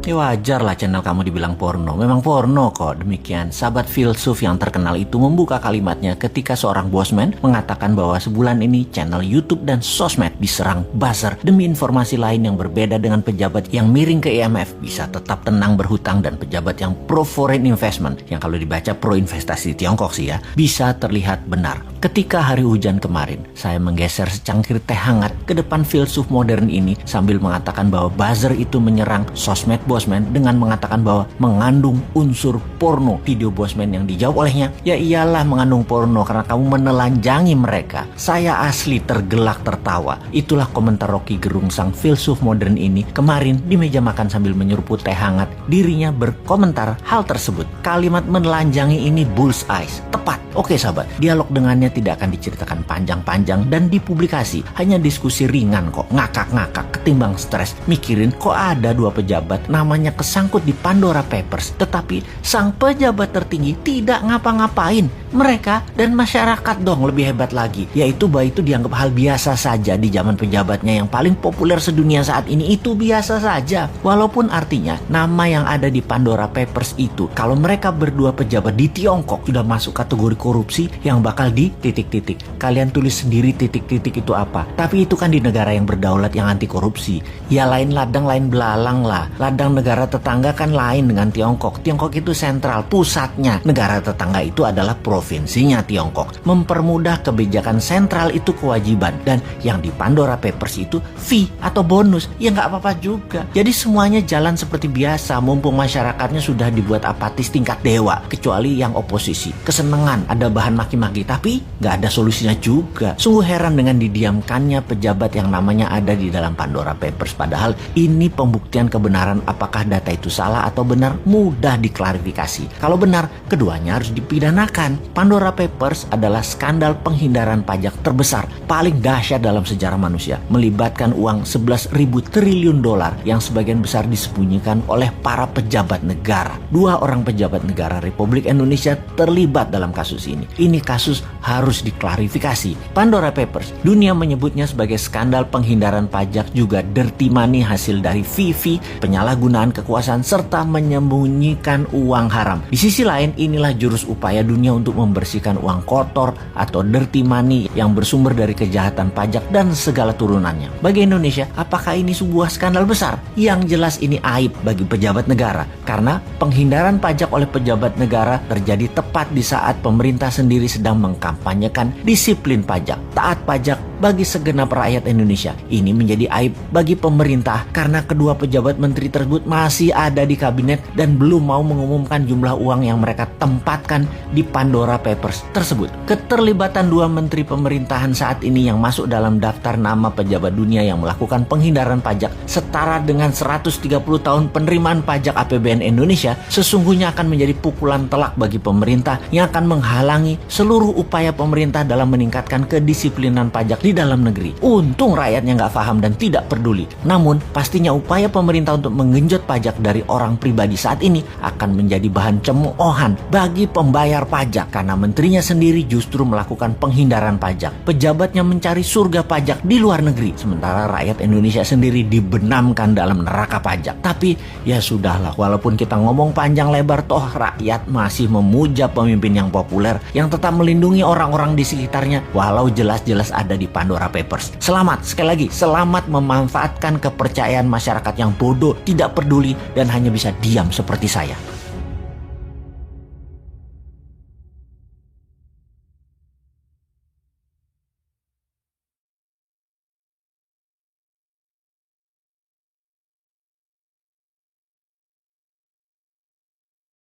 Ya wajar lah channel kamu dibilang porno. Memang porno kok. Demikian, sahabat filsuf yang terkenal itu membuka kalimatnya ketika seorang bosman mengatakan bahwa sebulan ini channel YouTube dan sosmed diserang buzzer demi informasi lain yang berbeda dengan pejabat yang miring ke IMF bisa tetap tenang berhutang dan pejabat yang pro foreign investment, yang kalau dibaca pro investasi di Tiongkok sih ya, bisa terlihat benar. Ketika hari hujan kemarin, saya menggeser secangkir teh hangat ke depan filsuf modern ini sambil mengatakan bahwa buzzer itu menyerang sosmed bosman dengan mengatakan bahwa mengandung unsur porno. Video bosman yang dijawab olehnya, ya iyalah mengandung porno karena kamu menelanjangi mereka. Saya asli tergelak tertawa. Itulah komentar Rocky Gerung sang filsuf modern ini kemarin di meja makan sambil menyeruput teh hangat. Dirinya berkomentar hal tersebut. Kalimat menelanjangi ini bullseye, tepat. Oke sahabat, dialog dengannya tidak akan diceritakan panjang-panjang dan dipublikasi. Hanya diskusi ringan kok, ngakak-ngakak ketimbang stres mikirin kok ada dua pejabat namanya kesangkut di Pandora Papers, tetapi sang pejabat tertinggi tidak ngapa-ngapain. Mereka dan masyarakat dong lebih hebat lagi, yaitu bahwa itu dianggap hal biasa saja di zaman pejabatnya yang paling populer sedunia saat ini. Itu biasa saja, walaupun artinya nama yang ada di Pandora Papers itu, kalau mereka berdua pejabat di Tiongkok sudah masuk kategori korupsi yang bakal di titik-titik. Kalian tulis sendiri titik-titik itu apa. Tapi itu kan di negara yang berdaulat yang anti korupsi. Ya lain ladang lain belalang lah. Ladang negara tetangga kan lain dengan Tiongkok. Tiongkok itu sentral, pusatnya. Negara tetangga itu adalah provinsinya Tiongkok. Mempermudah kebijakan sentral itu kewajiban. Dan yang di Pandora Papers itu fee atau bonus. Ya nggak apa-apa juga. Jadi semuanya jalan seperti biasa. Mumpung masyarakatnya sudah dibuat apatis tingkat dewa. Kecuali yang oposisi. Kesenangan ada bahan maki-maki. Tapi nggak ada solusinya juga. Sungguh heran dengan didiamkannya pejabat yang namanya ada di dalam Pandora Papers. Padahal ini pembuktian kebenaran apakah data itu salah atau benar mudah diklarifikasi. Kalau benar, keduanya harus dipidanakan. Pandora Papers adalah skandal penghindaran pajak terbesar paling dahsyat dalam sejarah manusia. Melibatkan uang 11.000 triliun dolar yang sebagian besar disembunyikan oleh para pejabat negara. 2 orang pejabat negara Republik Indonesia terlibat dalam kasus ini. Ini kasus harus diklarifikasi. Pandora Papers, dunia menyebutnya sebagai skandal penghindaran pajak, juga dirty money hasil dari fee, penyalahgunaan kekuasaan, serta menyembunyikan uang haram. Di sisi lain, inilah jurus upaya dunia untuk membersihkan uang kotor atau dirty money yang bersumber dari kejahatan pajak dan segala turunannya. Bagi Indonesia, apakah ini sebuah skandal besar? Yang jelas ini aib bagi pejabat negara, karena penghindaran pajak oleh pejabat negara terjadi tepat di saat pemerintah sendiri sedang mengkampanyekan disiplin pajak, taat pajak bagi segenap rakyat Indonesia. Ini menjadi aib bagi pemerintah karena kedua pejabat menteri tersebut masih ada di kabinet dan belum mau mengumumkan jumlah uang yang mereka tempatkan di Pandora Papers tersebut. Keterlibatan 2 menteri pemerintahan saat ini yang masuk dalam daftar nama pejabat dunia yang melakukan penghindaran pajak setara dengan 130 tahun penerimaan pajak APBN Indonesia sesungguhnya akan menjadi pukulan telak bagi pemerintah yang akan menghalangi seluruh upaya pemerintah dalam meningkatkan kedisiplinan pajak di dalam negeri. Untung rakyatnya nggak paham dan tidak peduli. Namun pastinya upaya pemerintah untuk menggenjot pajak dari orang pribadi saat ini akan menjadi bahan cemoohan bagi pembayar pajak karena menterinya sendiri justru melakukan penghindaran pajak. Pejabatnya mencari surga pajak di luar negeri, sementara rakyat Indonesia sendiri dibenamkan dalam neraka pajak. Tapi ya sudahlah, walaupun kita ngomong panjang lebar, toh rakyat masih memuja pemimpin yang populer yang tetap melindungi orang-orang di sekitarnya walau jelas-jelas ada di Pandora Papers. Selamat, sekali lagi, selamat memanfaatkan kepercayaan masyarakat yang bodoh, tidak peduli, dan hanya bisa diam seperti saya.